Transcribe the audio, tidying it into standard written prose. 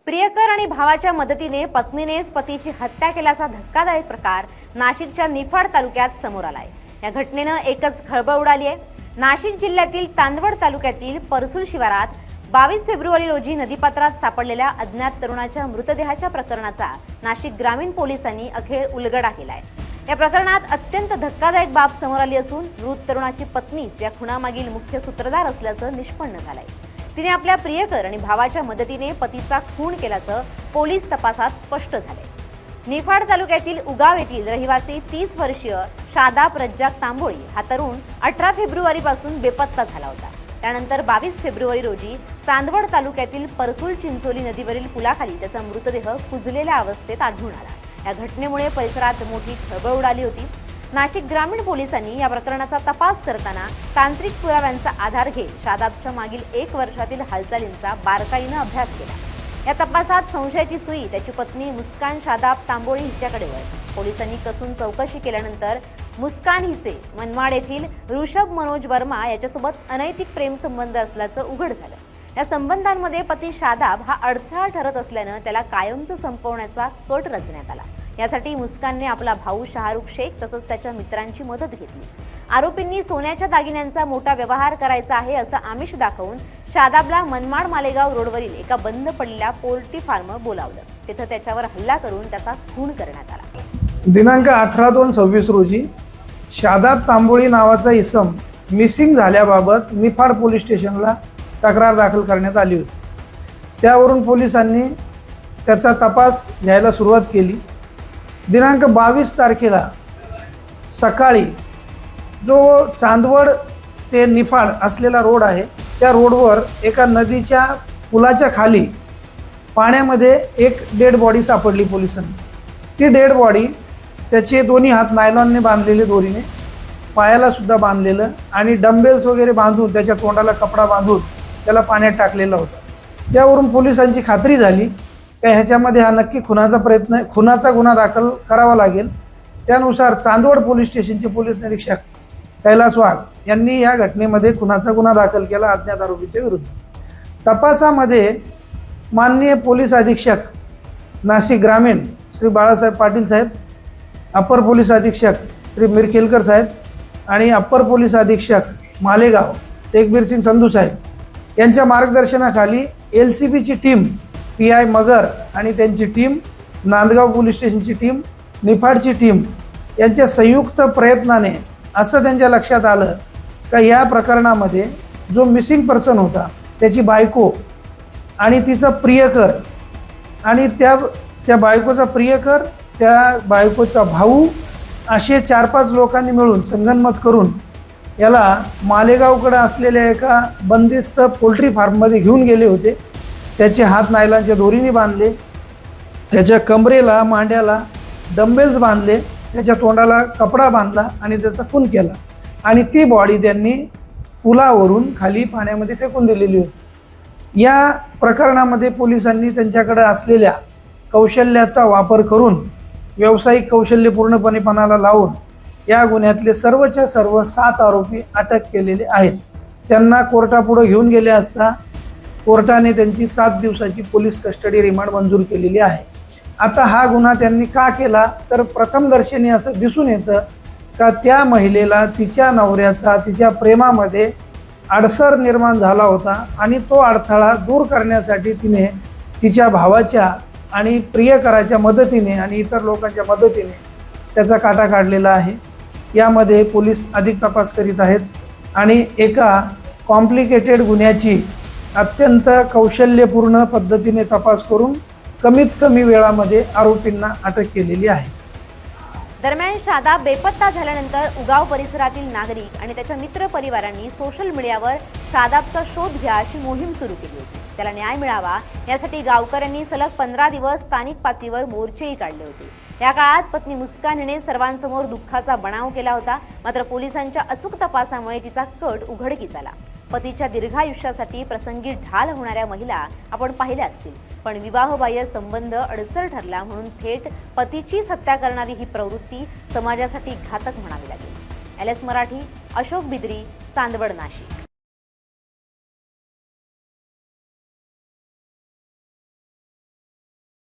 प्रियकर आणि भावाच्या मदतीने पत्नीनेच पतीची हत्या केल्याचा धक्कादायक प्रकार नाशिकच्या निफाड तालुक्यात समोर आलाय। या घटनेनं एकच खळबळ उडाली आहे। नाशिक जिल्ह्यातील चांदवड तालुक्यातील परसूल शिवारात 22 फेब्रुवारी रोजी नदीपात्रात सापडलेल्या अज्ञात तरुणाच्या मृतदेहाच्या प्रकरणाचा नाशिक ग्रामीण पोलिसांनी अखेर उलगडा केलाय। या प्रकरणात अत्यंत धक्कादायक बाब समोर आली असून मृत तरुणाची पत्नीच या खुनामागील मुख्य सूत्रधार असल्याचं निष्पन्न झालंय। तिने आपल्या प्रियकर आणि भावाच्या मदतीने पतीचा खून केल्याचं पोलीस तपासात स्पष्ट झाले। निफाड तालुक्यातील उगाव येथील रहिवासी 30 वर्षीय शादाब रज्जाक तांबोळी हा तरुण 18 फेब्रुवारी पासून बेपत्ता झाला होता। त्यानंतर 22 फेब्रुवारी रोजी चांदवड तालुक्यातील परसूल चिंचोली नदीवरील पुलाखाली त्याचा मृतदेह कुजलेल्या अवस्थेत आढळून आला। या घटनेमुळे परिसरात मोठी खळबळ उडाली होती। नाशिक ग्रामीण पोलिसांनी या प्रकरणाचा तपास करताना तांत्रिक पुराव्यांचा आधार घेत शादाबच्या मागील 1 वर्षातील हालचालींचा बारकाईने अभ्यास केला। या तपासात संशयाची सुई त्याची पत्नी मुस्कान शादाब तांबोळी हिच्याकडे वळली। पोलिसांनी कसून चौकशी केल्यानंतर मुस्कान हिचे मनमाड येथील ऋषभ मनोज वर्मा याच्यासोबत अनैतिक प्रेमसंबंध असल्याचं उघड झालं। या संबंधांमध्ये पती शादाब हा अडथळा ठरत असल्यानं त्याला कायमचं संपवण्याचा कट रचण्यात आला। यासाठी मुस्कानने आपला भाऊ शाहरुख शेख तसंच त्याच्या मित्रांची मदत घेतली। आरोपींनी सोन्याच्या दागिन्यांचा मोठा व्यवहार करायचा आहे असं आमिष दाखवून शादाबला मनमाड मालेगाव रोडवरील एका बंद पडलेल्या पोल्ट्री फार्म बोलावलं। तिथं त्याच्यावर हल्ला करून त्याचा खून करण्यात आला। दिनांक 18/2/26 रोजी शादाब तांबोळी नावाचा इसम मिसिंग झाल्याबाबत निफाड पोलीस स्टेशनला तक्रार दाखल करण्यात आली होती। त्यावरून पोलिसांनी त्याचा तपास घ्यायला सुरुवात केली। दिनांक 22 तारखेला सकाळी जो चांदवड ते निफाड असलेला रोड आहे त्या रोडवर एका नदीच्या पुलाच्या खाली पाण्यामध्ये एक डेड बॉडी सापडली पोलिसांनी। ती डेड बॉडी त्याचे दोन्ही हात नायलॉनने बांधलेले दोरीने, पायाला सुद्धा बांधलेलं आणि डंबेल्स वगैरे बांधून त्याच्या तोंडाला कपडा बांधून त्याला पाण्यात टाकलेला होता। त्यावरून पोलिसांची खात्री झाली की ह्याच्यामध्ये हा नक्की खुनाचा गुन्हा दाखल करावा लागेल। त्यानुसार चांदवड पोलीस स्टेशनचे पोलीस निरीक्षक कैलास वाघ यांनी या घटनेमध्ये खुनाचा गुन्हा दाखल केला अज्ञात आरोपीच्या विरुद्ध। तपासामध्ये माननीय पोलीस अधीक्षक नाशिक ग्रामीण श्री बाळासाहेब पाटील साहेब, अप्पर पोलीस अधीक्षक श्री मिरखेलकर साहेब आणि अप्पर पोलीस अधीक्षक मालेगाव तेगबीर सिंग संधू साहेब यांच्या मार्गदर्शनाखाली LCBची टीम, PI मगर आणि त्यांची team, Nandgaon police स्टेशनची team, निफाडची team यांच्या संयुक्त प्रयत्नाने असं त्यांच्या लक्षात आलं का या प्रकरणामध्ये जो मिसिंग पर्सन होता त्याची बायको आणि तिचा प्रियकर आणि त्या बायकोचा प्रियकर, त्या बायकोचा भाऊ असे 4-5 लोकांनी मिळून संगनमत करून याला मालेगावकडे असलेल्या एका बंदिस्त पोल्ट्री फार्ममध्ये घेऊन गेले होते। त्याचे हात नायलॉनच्या दोरीने बांधले, त्याच्या कमरेला मांड्याला डंबेल्स बांधले, त्याच्या तोंडाला कपडा बांधला आणि त्याचा खून केला आणि ती बॉडी त्यांनी पुलावरून खाली पाण्यामध्ये फेकून दिलेली होती। या प्रकरणामध्ये पोलिसांनी त्यांच्याकडे असलेल्या कौशल्याचा वापर करून व्यावसायिक कौशल्य पूर्णपणे पणाला लावून या गुन्ह्यातले सर्वच्या सर्व 7 आरोपी अटक केलेले आहेत। त्यांना कोर्टापुढे घेऊन गेले असता कोर्टाने त्यांची 7 दिवसाची पोलीस कस्टडी रिमांड मंजूर केलेली आहे। आता हा गुन्हा त्यांनी का केला तर प्रथमदर्शनी असं दिसून येतं का त्या महिलेला तिच्या नवऱ्याचा तिच्या प्रेमामध्ये अडसर निर्माण झाला होता आणि तो अडथळा दूर करण्यासाठी तिने तिच्या भावाच्या आणि प्रियकराच्या मदतीने आणि इतर लोकांच्या मदतीने त्याचा काटा काढलेला आहे। यामध्ये पोलीस अधिक तपास करीत आहेत आणि एका कॉम्प्लिकेटेड गुन्ह्याची अत्यंत कौशल्यपूर्ण पद्धतीने तपास करून कमीत कमी वेळामध्ये आरोपींना अटक केलेली आहे। दरम्यान शादाब बेपत्ता झाल्यानंतर उगाव परिसरातील नागरिक आणि त्याच्या मित्र परिवारांनी सोशल मीडियावर शादाबचा शोध घ्या अशी मोहीम सुरू केली होती। त्याला न्याय मिळावा यासाठी गावकऱ्यांनी सलग 15 दिवस स्थानिक पातळीवर मोर्चेही काढले होते। या काळात पत्नी मुस्कान हिने सर्वांसमोर दुःखाचा बनाव केला होता। मात्र पोलिसांच्या अचूक तपासामुळे तिचा कट उघडकीस आला। पतीच्या दीर्घायुष्यासाठी प्रसंगी ढाल होणाऱ्या महिला आपण पाहिल्या असतील, पण विवाहबाह्य संबंध अडसर ठरला म्हणून थेट पतीचीच हत्या करणारी ही प्रवृत्ती समाजासाठी घातक म्हणावी लागेल। LS मराठी, अशोक बिद्री, चांदवड, नाशिक।